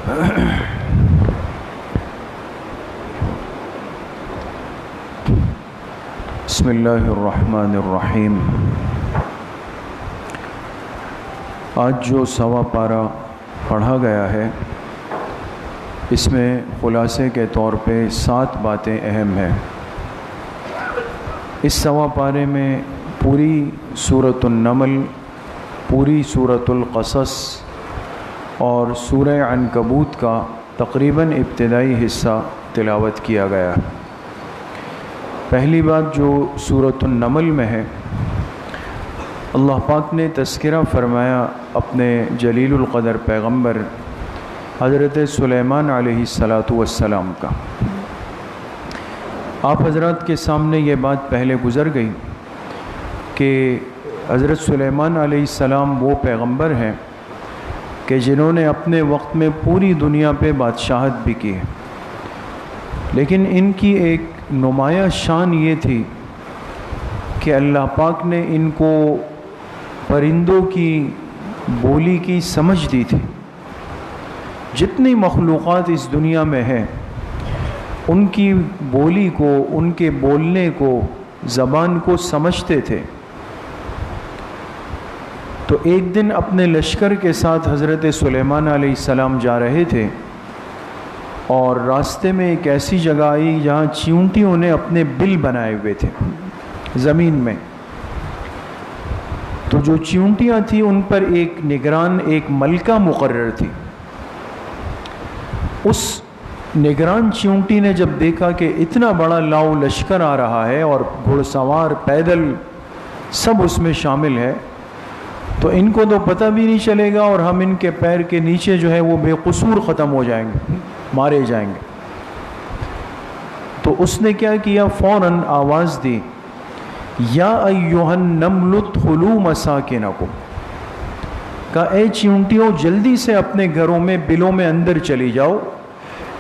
بسم اللہ الرحمن الرحیم۔ آج جو سوا پارہ پڑھا گیا ہے اس میں خلاصے کے طور پہ 7 باتیں اہم ہیں۔ اس سوا پارے میں پوری سورۃ النمل، پوری سورۃ القصص اور سورہ عنکبوت کا تقریباً ابتدائی حصہ تلاوت کیا گیا۔ پہلی بات جو سورۃ النمل میں ہے، اللہ پاک نے تذکرہ فرمایا اپنے جلیل القدر پیغمبر حضرت سلیمان علیہ السلام کا۔ آپ حضرات کے سامنے یہ بات پہلے گزر گئی کہ حضرت سلیمان علیہ السلام وہ پیغمبر ہیں کہ جنہوں نے اپنے وقت میں پوری دنیا پہ بادشاہت بھی کی ہے، لیکن ان کی ایک نمایاں شان یہ تھی کہ اللہ پاک نے ان کو پرندوں کی بولی کی سمجھ دی تھی۔ جتنی مخلوقات اس دنیا میں ہیں ان کی بولی کو، ان کے بولنے کو، زبان کو سمجھتے تھے۔ تو ایک دن اپنے لشکر کے ساتھ حضرت سلیمان علیہ السلام جا رہے تھے اور راستے میں ایک ایسی جگہ آئی جہاں چیونٹیوں نے اپنے بل بنائے ہوئے تھے زمین میں۔ تو جو چیونٹیاں تھیں ان پر ایک نگران، ایک ملکہ مقرر تھی۔ اس نگران چیونٹی نے جب دیکھا کہ اتنا بڑا لاؤ لشکر آ رہا ہے اور گھڑ سوار، پیدل سب اس میں شامل ہے، تو ان کو تو پتہ بھی نہیں چلے گا اور ہم ان کے پیر کے نیچے جو ہے وہ بے قصور ختم ہو جائیں گے، مارے جائیں گے۔ تو اس نے کیا کیا، فوراً آواز دی، یا ایھا النمل ادخلوا مساکنکم، کہا اے چیونٹیوں جلدی سے اپنے گھروں میں، بلوں میں اندر چلی جاؤ،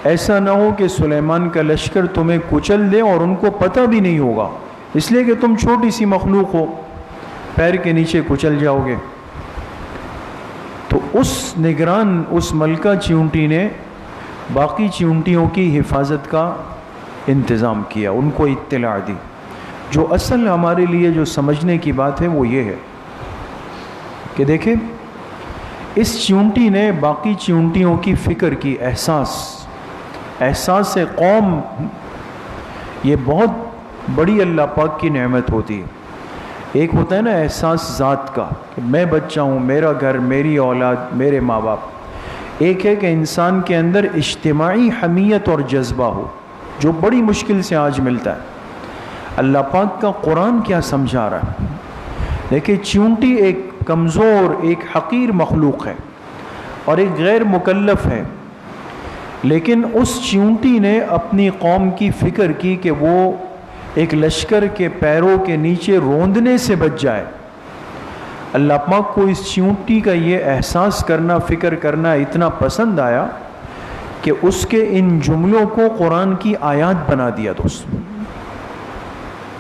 ایسا نہ ہو کہ سلیمان کا لشکر تمہیں کچل دے اور ان کو پتہ بھی نہیں ہوگا، اس لیے کہ تم چھوٹی سی مخلوق ہو، پیر کے نیچے کچل جاؤ گے۔ تو اس نگران، اس ملکہ چیونٹی نے باقی چیونٹیوں کی حفاظت کا انتظام کیا، ان کو اطلاع دی۔ جو اصل ہمارے لیے جو سمجھنے کی بات ہے وہ یہ ہے کہ دیکھیں، اس چیونٹی نے باقی چیونٹیوں کی فکر کی، احساس قوم، یہ بہت بڑی اللہ پاک کی نعمت ہوتی ہے۔ ایک ہوتا ہے نا احساس ذات کا کہ میں بچہ ہوں، میرا گھر، میری اولاد، میرے ماں باپ۔ ایک ہے کہ انسان کے اندر اجتماعی حمیت اور جذبہ ہو، جو بڑی مشکل سے آج ملتا ہے۔ اللہ پاک کا قرآن کیا سمجھا رہا ہے؟ دیکھیں، چیونٹی ایک کمزور، ایک حقیر مخلوق ہے اور ایک غیر مکلف ہے، لیکن اس چیونٹی نے اپنی قوم کی فکر کی کہ وہ ایک لشکر کے پیروں کے نیچے روندنے سے بچ جائے۔ اللہ پاک کو اس چیونٹی کا یہ احساس کرنا، فکر کرنا اتنا پسند آیا کہ اس کے ان جملوں کو قرآن کی آیات بنا دیا۔ دوست،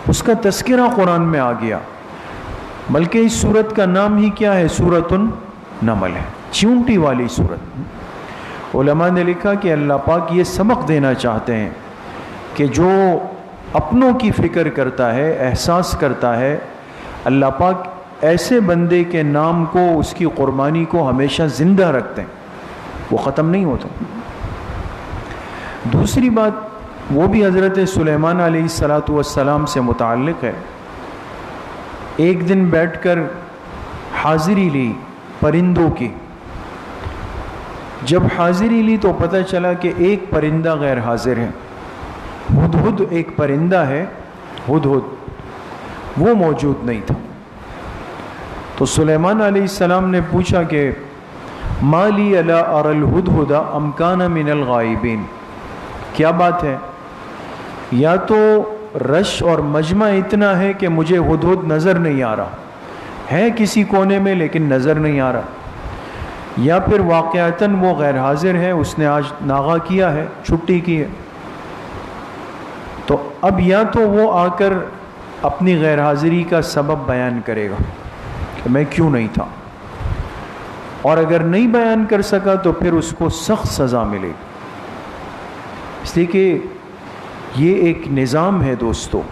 اس کا تذکرہ قرآن میں آ گیا، بلکہ اس سورت کا نام ہی کیا ہے؟ سورۃ النمل ہے، چیونٹی والی سورت۔ علماء نے لکھا کہ اللہ پاک یہ سبق دینا چاہتے ہیں کہ جو اپنوں کی فکر کرتا ہے، احساس کرتا ہے، اللہ پاک ایسے بندے کے نام کو، اس کی قربانی کو ہمیشہ زندہ رکھتے ہیں، وہ ختم نہیں ہوتا۔ دوسری بات وہ بھی حضرت سلیمان علیہ السلام سے متعلق ہے۔ ایک دن بیٹھ کر حاضری لی پرندوں کی۔ جب حاضری لی تو پتہ چلا کہ ایک پرندہ غیر حاضر ہے۔ ہدہد ایک پرندہ ہے، ہدہد، وہ موجود نہیں تھا۔ تو سلیمان علیہ السلام نے پوچھا کہ ما لی الا اری الہدہد ام کان من الغائبین، کیا بات ہے؟ یا تو رش اور مجمع اتنا ہے کہ مجھے ہدہد نظر نہیں آ رہا ہے، کسی کونے میں لیکن نظر نہیں آ رہا، یا پھر واقعتاً وہ غیر حاضر ہے، اس نے آج ناغہ کیا ہے، چھٹی کی ہے۔ تو اب یا تو وہ آ کر اپنی غیر حاضری کا سبب بیان کرے گا کہ میں کیوں نہیں تھا، اور اگر نہیں بیان کر سکا تو پھر اس کو سخت سزا ملے گی. اس لیے کہ یہ ایک نظام ہے دوستو.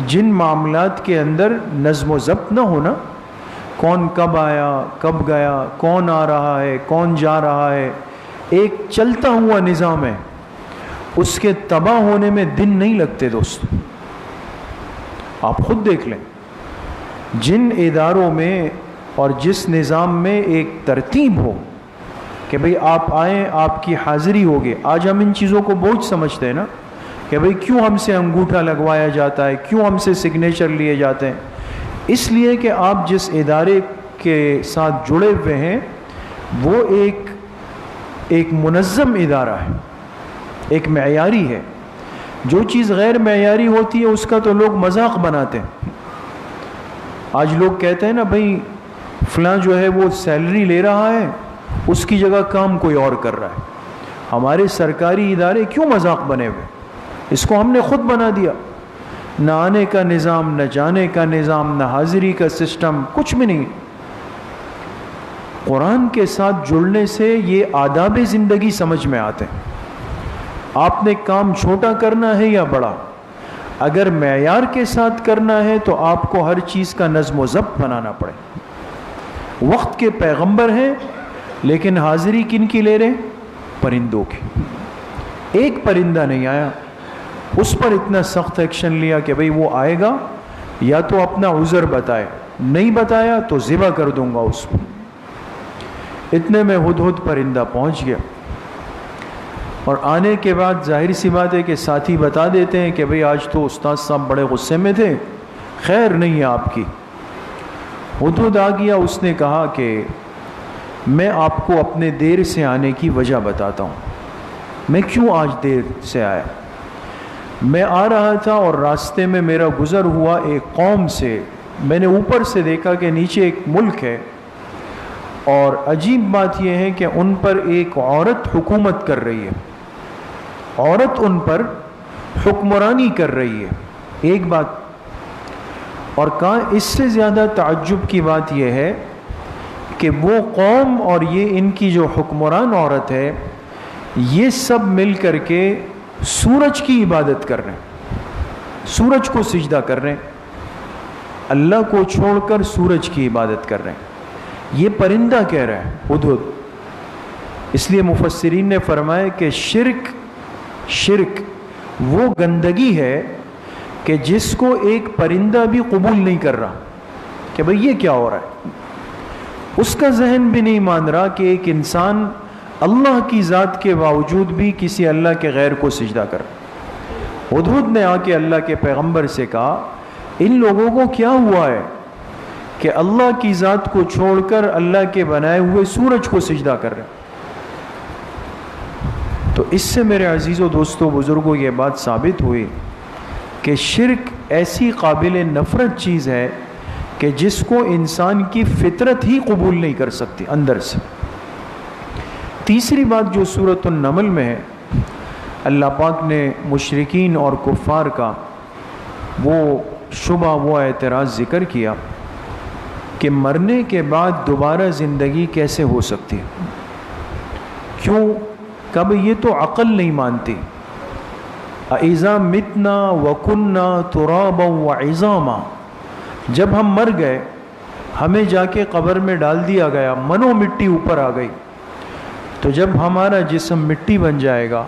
جن معاملات کے اندر نظم و ضبط نہ ہونا، کون کب آیا کب گیا، کون آ رہا ہے کون جا رہا ہے، ایک چلتا ہوا نظام ہے، اس کے تباہ ہونے میں دن نہیں لگتے دوست. آپ خود دیکھ لیں، جن اداروں میں اور جس نظام میں ایک ترتیب ہو کہ بھئی آپ آئیں، آپ کی حاضری ہوگی. آج ہم ان چیزوں کو بوجھ سمجھتے ہیں نا، کہ بھئی کیوں ہم سے انگوٹھا لگوایا جاتا ہے، کیوں ہم سے سگنیچر لیے جاتے ہیں. اس لیے کہ آپ جس ادارے کے ساتھ جڑے ہوئے ہیں وہ ایک منظم ادارہ ہے، ایک معیاری ہے. جو چیز غیر معیاری ہوتی ہے اس کا تو لوگ مذاق بناتے ہیں. آج لوگ کہتے ہیں نا بھئی فلاں جو ہے وہ سیلری لے رہا ہے، اس کی جگہ کام کوئی اور کر رہا ہے. ہمارے سرکاری ادارے کیوں مذاق بنے ہوئے؟ اس کو ہم نے خود بنا دیا. نہ آنے کا نظام، نہ جانے کا نظام، نہ حاضری کا سسٹم، کچھ بھی نہیں. قرآن کے ساتھ جڑنے سے یہ آداب زندگی سمجھ میں آتے ہیں. آپ نے کام چھوٹا کرنا ہے یا بڑا، اگر معیار کے ساتھ کرنا ہے تو آپ کو ہر چیز کا نظم و ضبط بنانا پڑے. وقت کے پیغمبر ہیں لیکن حاضری کن کی لے رہے؟ پرندوں کی. ایک پرندہ نہیں آیا، اس پر اتنا سخت ایکشن لیا کہ بھئی وہ آئے گا یا تو اپنا عذر بتائے، نہیں بتایا تو ذبح کر دوں گا اس کو. اتنے میں ہدہد پرندہ پہنچ گیا، اور آنے کے بعد ظاہر سی بات ہے کہ ساتھی بتا دیتے ہیں کہ بھئی آج تو استاد صاحب بڑے غصے میں تھے، خیر نہیں ہے آپ کی. ہدہد آ گیا، اس نے کہا کہ میں آپ کو اپنے دیر سے آنے کی وجہ بتاتا ہوں. میں کیوں آج دیر سے آیا؟ میں آ رہا تھا اور راستے میں میرا گزر ہوا ایک قوم سے. میں نے اوپر سے دیکھا کہ نیچے ایک ملک ہے، اور عجیب بات یہ ہے کہ ان پر ایک عورت حکومت کر رہی ہے، عورت ان پر حکمرانی کر رہی ہے. ایک بات. اور کہا اس سے زیادہ تعجب کی بات یہ ہے کہ وہ قوم اور یہ ان کی جو حکمران عورت ہے، یہ سب مل کر کے سورج کی عبادت کر رہے ہیں، سورج کو سجدہ کر رہے ہیں، اللہ کو چھوڑ کر سورج کی عبادت کر رہے ہیں. یہ پرندہ کہہ رہا ہے ہدہد. اس لیے مفسرین نے فرمایا کہ شرک وہ گندگی ہے کہ جس کو ایک پرندہ بھی قبول نہیں کر رہا کہ بھئی یہ کیا ہو رہا ہے. اس کا ذہن بھی نہیں مان رہا کہ ایک انسان اللہ کی ذات کے باوجود بھی کسی اللہ کے غیر کو سجدہ کر. ہدہد نے آ کے اللہ کے پیغمبر سے کہا ان لوگوں کو کیا ہوا ہے کہ اللہ کی ذات کو چھوڑ کر اللہ کے بنائے ہوئے سورج کو سجدہ کر رہے. تو اس سے میرے عزیزوں دوستوں بزرگوں یہ بات ثابت ہوئی کہ شرک ایسی قابل نفرت چیز ہے کہ جس کو انسان کی فطرت ہی قبول نہیں کر سکتی اندر سے. تیسری بات جو سورۃ النمل میں ہے، اللہ پاک نے مشرکین اور کفار کا وہ شبہ، وہ اعتراض ذکر کیا کہ مرنے کے بعد دوبارہ زندگی کیسے ہو سکتی ہے. کیوں؟ کب یہ تو عقل نہیں مانتی. اِذَا مِتْنَا وَكُنَّا تُرَابًا وَعِظَامًا، جب ہم مر گئے، ہمیں جا کے قبر میں ڈال دیا گیا، منو مٹی اوپر آ گئی، تو جب ہمارا جسم مٹی بن جائے گا،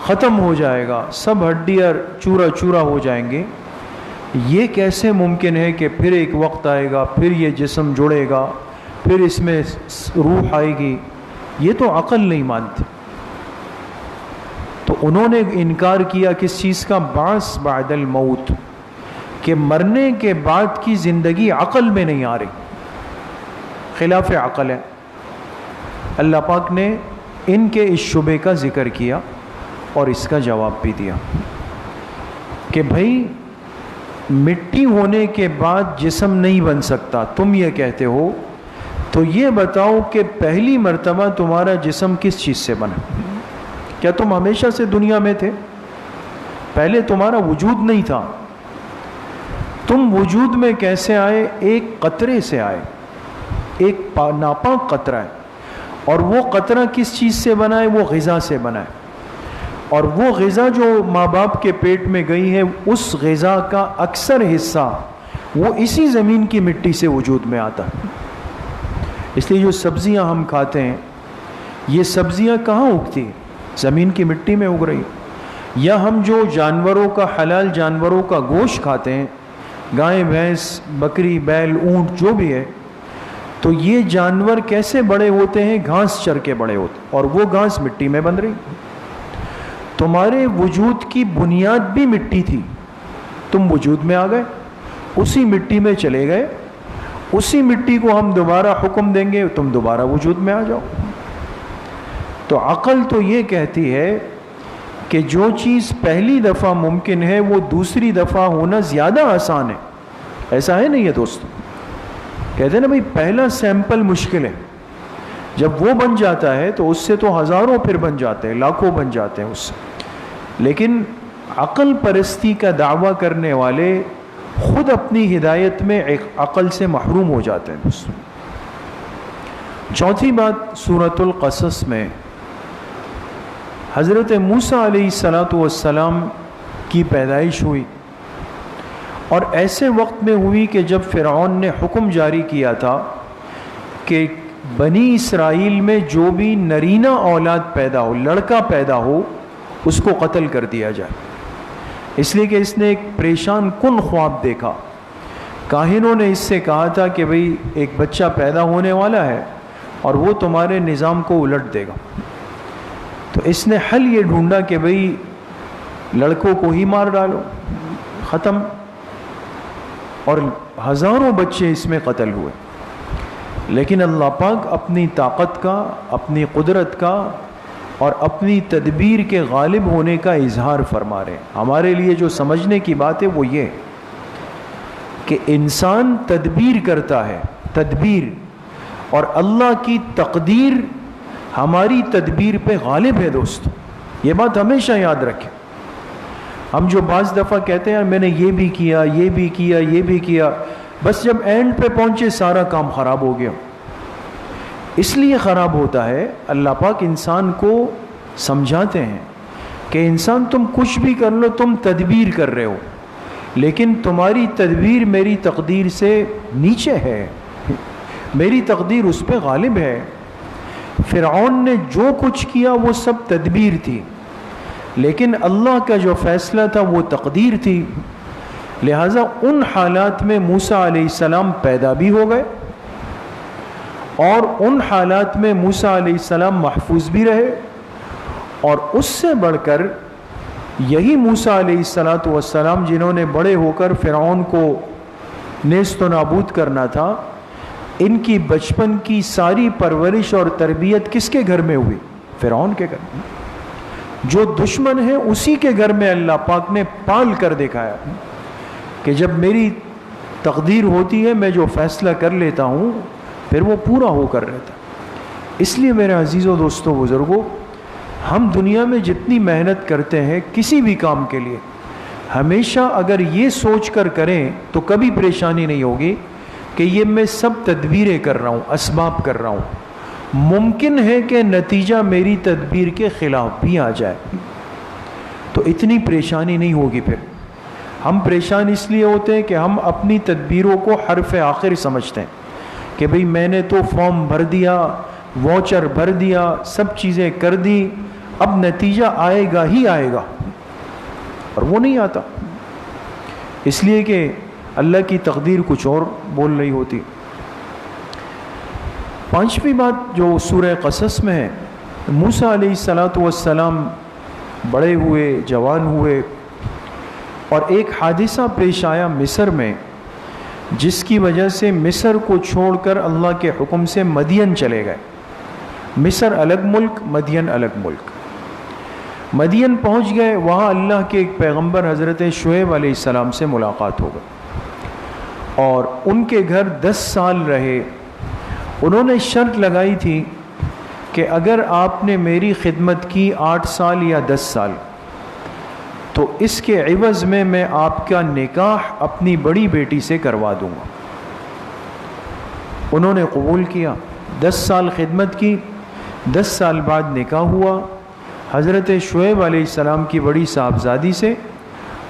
ختم ہو جائے گا، سب ہڈیاں چورا چورا ہو جائیں گے، یہ کیسے ممکن ہے کہ پھر ایک وقت آئے گا، پھر یہ جسم جڑے گا، پھر اس میں روح آئے گی؟ یہ تو عقل نہیں مانتی. تو انہوں نے انکار کیا کس چیز کا؟ بعث بعد الموت، کہ مرنے کے بعد کی زندگی عقل میں نہیں آ رہی، خلاف عقل ہے. اللہ پاک نے ان کے اس شبے کا ذکر کیا اور اس کا جواب بھی دیا کہ بھائی مٹی ہونے کے بعد جسم نہیں بن سکتا، تم یہ کہتے ہو، تو یہ بتاؤ کہ پہلی مرتبہ تمہارا جسم کس چیز سے بنا؟ کیا تم ہمیشہ سے دنیا میں تھے؟ پہلے تمہارا وجود نہیں تھا. تم وجود میں کیسے آئے؟ ایک قطرے سے آئے. ایک ناپاک قطرہ ہے، اور وہ قطرہ کس چیز سے بنا ہے؟ وہ غذا سے بنا ہے، اور وہ غذا جو ماں باپ کے پیٹ میں گئی ہے، اس غذا کا اکثر حصہ وہ اسی زمین کی مٹی سے وجود میں آتا ہے۔ اس لیے جو سبزیاں ہم کھاتے ہیں، یہ سبزیاں کہاں اگتی ہیں؟ زمین کی مٹی میں اگ رہی۔ یا ہم جو جانوروں کا، حلال جانوروں کا گوشت کھاتے ہیں، گائے، بھینس، بکری، بیل، اونٹ، جو بھی ہے، تو یہ جانور کیسے بڑے ہوتے ہیں؟ گھاس چر کے بڑے ہوتے ہیں، اور وہ گھاس مٹی میں بن رہی۔ تمہارے وجود کی بنیاد بھی مٹی تھی، تم وجود میں آ گئے، اسی مٹی میں چلے گئے، اسی مٹی کو ہم دوبارہ حکم دیں گے تم دوبارہ وجود میں آ جاؤ۔ تو عقل تو یہ کہتی ہے کہ جو چیز پہلی دفعہ ممکن ہے وہ دوسری دفعہ ہونا زیادہ آسان ہے۔ ایسا ہے نہیں ہے دوستو؟ کہتے ہیں نا بھائی، پہلا سیمپل مشکل ہے، جب وہ بن جاتا ہے تو اس سے تو ہزاروں پھر بن جاتے ہیں، لاکھوں بن جاتے ہیں اس سے۔ لیکن عقل پرستی کا دعویٰ کرنے والے خود اپنی ہدایت میں عقل سے محروم ہو جاتے ہیں دوستو۔ چوتھی بات، سورۃ القصص میں حضرت موسیٰ علیہ السلام کی پیدائش ہوئی، اور ایسے وقت میں ہوئی کہ جب فرعون نے حکم جاری کیا تھا کہ بنی اسرائیل میں جو بھی نرینہ اولاد پیدا ہو، لڑکا پیدا ہو، اس کو قتل کر دیا جائے۔ اس لیے کہ اس نے ایک پریشان کن خواب دیکھا۔ کاہنوں نے اس سے کہا تھا کہ بھئی ایک بچہ پیدا ہونے والا ہے اور وہ تمہارے نظام کو الٹ دے گا۔ تو اس نے حل یہ ڈھونڈا کہ بھئی لڑکوں کو ہی مار ڈالو، ختم، اور ہزاروں بچے اس میں قتل ہوئے۔ لیکن اللہ پاک اپنی طاقت کا، اپنی قدرت کا اور اپنی تدبیر کے غالب ہونے کا اظہار فرما رہے ہیں۔ ہمارے لیے جو سمجھنے کی بات ہے وہ یہ کہ انسان تدبیر کرتا ہے، تدبیر، اور اللہ کی تقدیر ہماری تدبیر پہ غالب ہے دوستو۔ یہ بات ہمیشہ یاد رکھیں۔ ہم جو بعض دفعہ کہتے ہیں میں نے یہ بھی کیا، یہ بھی کیا، یہ بھی کیا، بس جب اینڈ پہ پہنچے سارا کام خراب ہو گیا۔ اس لیے خراب ہوتا ہے، اللہ پاک انسان کو سمجھاتے ہیں کہ انسان تم کچھ بھی کر لو، تم تدبیر کر رہے ہو، لیکن تمہاری تدبیر میری تقدیر سے نیچے ہے، میری تقدیر اس پہ غالب ہے۔ فرعون نے جو کچھ کیا وہ سب تدبیر تھی، لیکن اللہ کا جو فیصلہ تھا وہ تقدیر تھی۔ لہٰذا ان حالات میں موسیٰ علیہ السلام پیدا بھی ہو گئے، اور ان حالات میں موسیٰ علیہ السلام محفوظ بھی رہے، اور اس سے بڑھ کر یہی موسیٰ علیہ السلام جنہوں نے بڑے ہو کر فرعون کو نیست و نابود کرنا تھا، ان کی بچپن کی ساری پرورش اور تربیت کس کے گھر میں ہوئی؟ فرعون کے گھر میں۔ جو دشمن ہے اسی کے گھر میں اللہ پاک نے پال کر دکھایا کہ جب میری تقدیر ہوتی ہے، میں جو فیصلہ کر لیتا ہوں پھر وہ پورا ہو کر رہتا۔ اس لیے میرے عزیزوں، دوستوں، بزرگوں، ہم دنیا میں جتنی محنت کرتے ہیں کسی بھی کام کے لیے، ہمیشہ اگر یہ سوچ کر کریں تو کبھی پریشانی نہیں ہوگی کہ یہ میں سب تدبیریں کر رہا ہوں، اسباب کر رہا ہوں۔ ممکن ہے کہ نتیجہ میری تدبیر کے خلاف بھی آ جائے، تو اتنی پریشانی نہیں ہوگی۔ پھر ہم پریشان اس لیے ہوتے ہیں کہ ہم اپنی تدبیروں کو حرف آخر سمجھتے ہیں کہ بھئی میں نے تو فارم بھر دیا، واچر بھر دیا، سب چیزیں کر دی، اب نتیجہ آئے گا ہی آئے گا، اور وہ نہیں آتا، اس لیے کہ اللہ کی تقدیر کچھ اور بول رہی ہوتی۔ پانچویں بات جو سورہ قصص میں ہے، موسیٰ علیہ السلام بڑے ہوئے، جوان ہوئے، اور ایک حادثہ پیش آیا مصر میں، جس کی وجہ سے مصر کو چھوڑ کر اللہ کے حکم سے مدین چلے گئے۔ مصر الگ ملک، مدین الگ ملک۔ مدین پہنچ گئے، وہاں اللہ کے ایک پیغمبر حضرت شعیب علیہ السلام سے ملاقات ہو گئی، اور ان کے گھر 10 سال رہے۔ انہوں نے شرط لگائی تھی کہ اگر آپ نے میری خدمت کی 8 سال یا 10 سال تو اس کے عوض میں آپ کا نکاح اپنی بڑی بیٹی سے کروا دوں گا۔ انہوں نے قبول کیا، 10 سال خدمت کی، 10 سال بعد نکاح ہوا حضرت شعیب علیہ السلام کی بڑی صاحبزادی سے،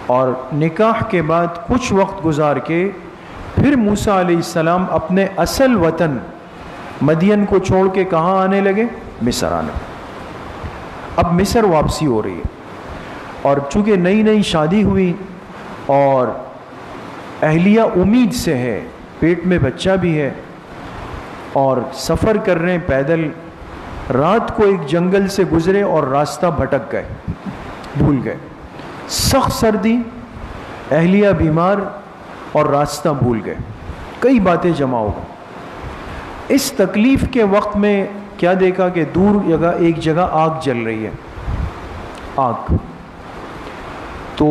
اور نکاح کے بعد کچھ وقت گزار کے پھر موسیٰ علیہ السلام اپنے اصل وطن مدین کو چھوڑ کے کہاں آنے لگے؟ مصر آنے۔ اب مصر واپسی ہو رہی ہے، اور چونکہ نئی نئی شادی ہوئی اور اہلیہ امید سے ہے، پیٹ میں بچہ بھی ہے، اور سفر کر رہے ہیں پیدل، رات کو ایک جنگل سے گزرے اور راستہ بھٹک گئے، بھول گئے، سخت سردی، اہلیہ بیمار اور راستہ بھول گئے، کئی باتیں جمع ہو گئی۔ اس تکلیف کے وقت میں کیا دیکھا کہ دور جگہ ایک جگہ آگ جل رہی ہے، آگ۔ تو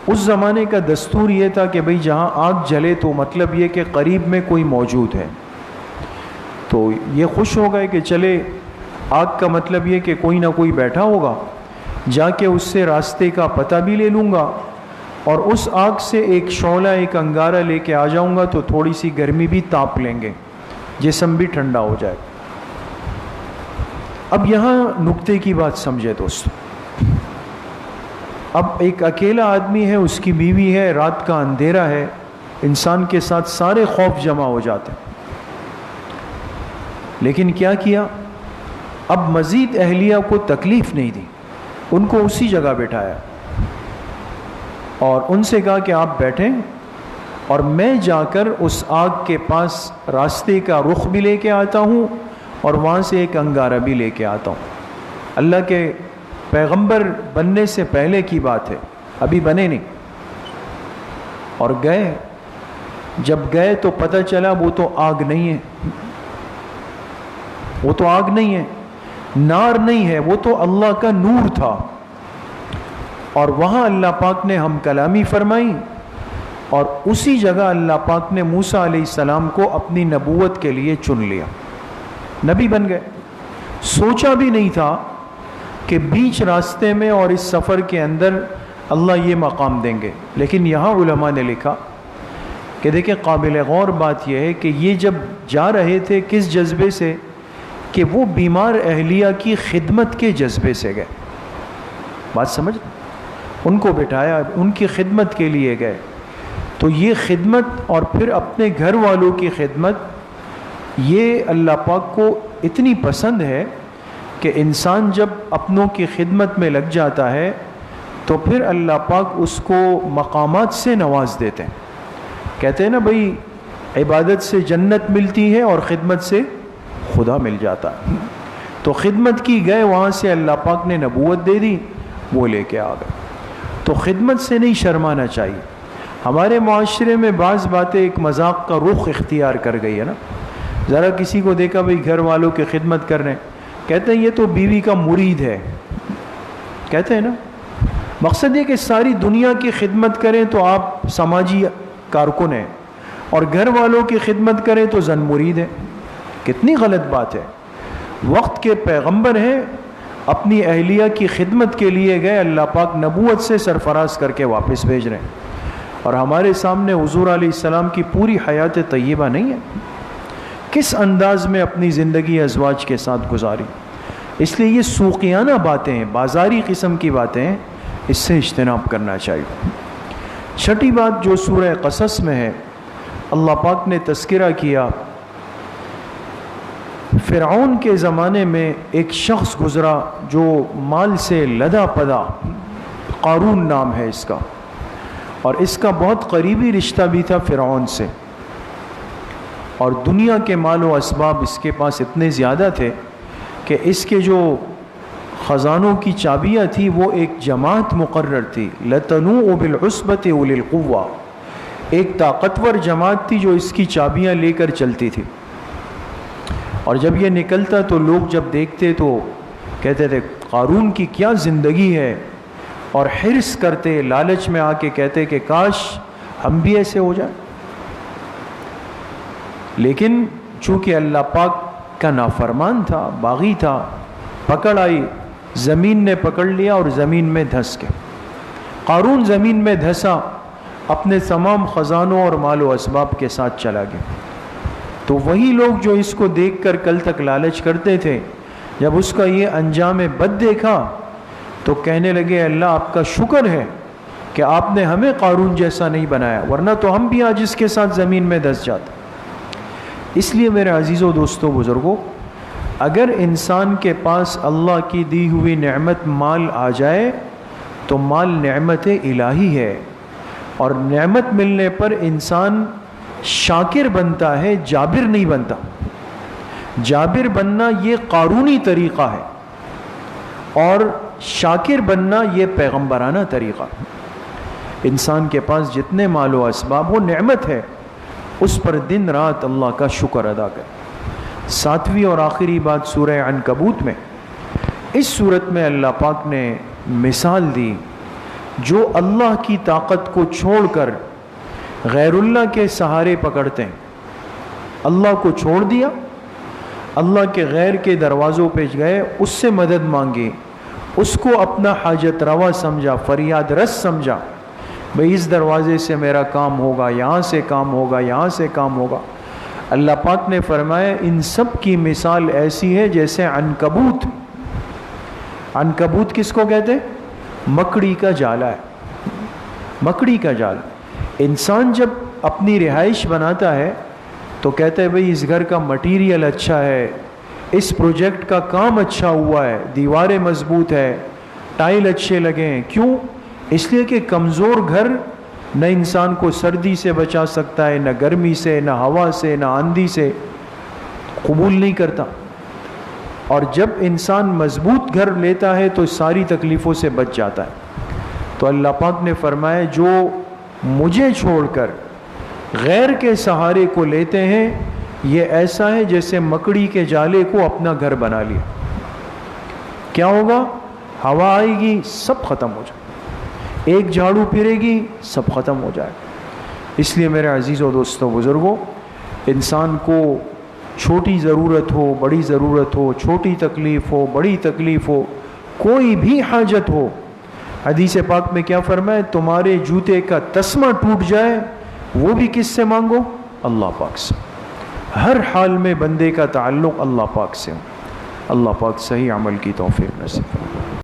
اس زمانے کا دستور یہ تھا کہ بھئی جہاں آگ جلے تو مطلب یہ کہ قریب میں کوئی موجود ہے، تو یہ خوش ہو گئے کہ چلے، آگ کا مطلب یہ کہ کوئی نہ کوئی بیٹھا ہوگا، جا کے اس سے راستے کا پتہ بھی لے لوں گا، اور اس آگ سے ایک شعلہ، ایک انگارہ لے کے آ جاؤں گا تو تھوڑی سی گرمی بھی تاپ لیں گے، جسم بھی ٹھنڈا ہو جائے۔ اب یہاں نکتے کی بات سمجھے دوستو، اب ایک اکیلا آدمی ہے، اس کی بیوی ہے، رات کا اندھیرا ہے، انسان کے ساتھ سارے خوف جمع ہو جاتے ہیں۔ لیکن کیا کیا؟ اب مزید اہلیہ کو تکلیف نہیں دی، ان کو اسی جگہ بٹھایا اور ان سے کہا کہ آپ بیٹھیں اور میں جا کر اس آگ کے پاس راستے کا رخ بھی لے کے آتا ہوں اور وہاں سے ایک انگارہ بھی لے کے آتا ہوں۔ اللہ کے پیغمبر بننے سے پہلے کی بات ہے، ابھی بنے نہیں۔ اور گئے، جب گئے تو پتہ چلا وہ تو آگ نہیں ہے، وہ تو آگ نہیں ہے، نار نہیں ہے، وہ تو اللہ کا نور تھا۔ اور وہاں اللہ پاک نے ہم کلامی فرمائی، اور اسی جگہ اللہ پاک نے موسیٰ علیہ السلام کو اپنی نبوت کے لیے چن لیا، نبی بن گئے۔ سوچا بھی نہیں تھا کہ بیچ راستے میں اور اس سفر کے اندر اللہ یہ مقام دیں گے، لیکن یہاں علماء نے لکھا کہ دیکھیں قابل غور بات یہ ہے کہ یہ جب جا رہے تھے کس جذبے سے، کہ وہ بیمار اہلیہ کی خدمت کے جذبے سے گئے۔ بات سمجھ، ان کو بٹھایا، ان کی خدمت کے لیے گئے۔ تو یہ خدمت اور پھر اپنے گھر والوں کی خدمت، یہ اللہ پاک کو اتنی پسند ہے کہ انسان جب اپنوں کی خدمت میں لگ جاتا ہے تو پھر اللہ پاک اس کو مقامات سے نواز دیتے ہیں۔ کہتے ہیں نا بھئی عبادت سے جنت ملتی ہے اور خدمت سے خدا مل جاتا ہے۔ تو خدمت کی گئے، وہاں سے اللہ پاک نے نبوت دے دی، وہ لے کے آ گئے۔ تو خدمت سے نہیں شرمانا چاہیے۔ ہمارے معاشرے میں بعض باتیں ایک مذاق کا رخ اختیار کر گئی ہے نا، ذرا کسی کو دیکھا بھئی گھر والوں کی خدمت کر رہے ہیں، کہتے ہیں یہ تو بیوی کا مرید ہے، کہتے ہیں نا۔ مقصد یہ کہ ساری دنیا کی خدمت کریں تو آپ سماجی کارکن ہیں، اور گھر والوں کی خدمت کریں تو زن مرید ہے۔ کتنی غلط بات ہے۔ وقت کے پیغمبر ہیں، اپنی اہلیہ کی خدمت کے لیے گئے، اللہ پاک نبوت سے سرفراز کر کے واپس بھیج رہے ہیں، اور ہمارے سامنے حضور علیہ السلام کی پوری حیات طیبہ نہیں ہے، کس انداز میں اپنی زندگی ازواج کے ساتھ گزاری۔ اس لیے یہ سوقیانہ باتیں ہیں، بازاری قسم کی باتیں ہیں، اس سے اجتناب کرنا چاہیے۔ چھٹی بات جو سورہ قصص میں ہے، اللہ پاک نے تذکرہ کیا، فرعون کے زمانے میں ایک شخص گزرا جو مال سے لدا پدا، قارون نام ہے اس کا، اور اس کا بہت قریبی رشتہ بھی تھا فرعون سے، اور دنیا کے مال و اسباب اس کے پاس اتنے زیادہ تھے کہ اس کے جو خزانوں کی چابیاں تھی وہ ایک جماعت مقرر تھی، لَتَنُوءُ بِالْعُصْبَةِ أُولِي الْقُوَّةِ، ایک طاقتور جماعت تھی جو اس کی چابیاں لے کر چلتی تھی۔ اور جب یہ نکلتا تو لوگ جب دیکھتے تو کہتے تھے قارون کی کیا زندگی ہے، اور حرص کرتے، لالچ میں آ کے کہتے کہ کاش ہم بھی ایسے ہو جائیں۔ لیکن چونکہ اللہ پاک کا نافرمان تھا، باغی تھا، پکڑ آئی، زمین نے پکڑ لیا اور زمین میں دھس گیا۔ قارون زمین میں دھسا، اپنے تمام خزانوں اور مال و اسباب کے ساتھ چلا گیا۔ تو وہی لوگ جو اس کو دیکھ کر کل تک لالچ کرتے تھے، جب اس کا یہ انجام بد دیکھا تو کہنے لگے اللہ آپ کا شکر ہے کہ آپ نے ہمیں قارون جیسا نہیں بنایا، ورنہ تو ہم بھی آج اس کے ساتھ زمین میں دھس جاتے۔ اس لیے میرے عزیزوں، دوستوں، بزرگوں، اگر انسان کے پاس اللہ کی دی ہوئی نعمت مال آ جائے تو مال نعمت الہی ہے، اور نعمت ملنے پر انسان شاکر بنتا ہے، جابر نہیں بنتا۔ جابر بننا یہ قارونی طریقہ ہے، اور شاکر بننا یہ پیغمبرانہ طریقہ۔ انسان کے پاس جتنے مال و اسباب، وہ نعمت ہے، اس پر دن رات اللہ کا شکر ادا کرے۔ ساتویں اور آخری بات سورہ عنکبوت میں، اس صورت میں اللہ پاک نے مثال دی جو اللہ کی طاقت کو چھوڑ کر غیر اللہ کے سہارے پکڑتے ہیں۔ اللہ کو چھوڑ دیا، اللہ کے غیر کے دروازوں پہ گئے، اس سے مدد مانگی، اس کو اپنا حاجت روا سمجھا، فریاد رس سمجھا، بھئی اس دروازے سے میرا کام ہوگا، یہاں سے کام ہوگا، یہاں سے کام ہوگا۔ اللہ پاک نے فرمایا ان سب کی مثال ایسی ہے جیسے عنکبوت۔ عنکبوت کس کو کہتے ہیں؟ مکڑی کا جالا ہے، مکڑی کا جالا۔ انسان جب اپنی رہائش بناتا ہے تو کہتا ہے بھئی اس گھر کا مٹیریل اچھا ہے، اس پروجیکٹ کا کام اچھا ہوا ہے، دیواریں مضبوط ہے، ٹائل اچھے لگے ہیں۔ کیوں؟ اس لیے کہ کمزور گھر نہ انسان کو سردی سے بچا سکتا ہے، نہ گرمی سے، نہ ہوا سے، نہ آندھی سے، قبول نہیں کرتا۔ اور جب انسان مضبوط گھر لیتا ہے تو ساری تکلیفوں سے بچ جاتا ہے۔ تو اللہ پاک نے فرمایا جو مجھے چھوڑ کر غیر کے سہارے کو لیتے ہیں، یہ ایسا ہے جیسے مکڑی کے جالے کو اپنا گھر بنا لیا۔ کیا ہوگا؟ ہوا آئے گی، سب ختم ہو جائے، ایک جھاڑو پھرے گی، سب ختم ہو جائے۔ اس لیے میرے عزیزوں، دوستوں، بزرگوں، انسان کو چھوٹی ضرورت ہو، بڑی ضرورت ہو، چھوٹی تکلیف ہو، بڑی تکلیف ہو، کوئی بھی حاجت ہو، حدیث پاک میں کیا فرمایا؟ تمہارے جوتے کا تسمہ ٹوٹ جائے، وہ بھی کس سے مانگو؟ اللہ پاک سے۔ ہر حال میں بندے کا تعلق اللہ پاک سے ہو۔ اللہ پاک صحیح عمل کی توفیق نصیب فرمائے۔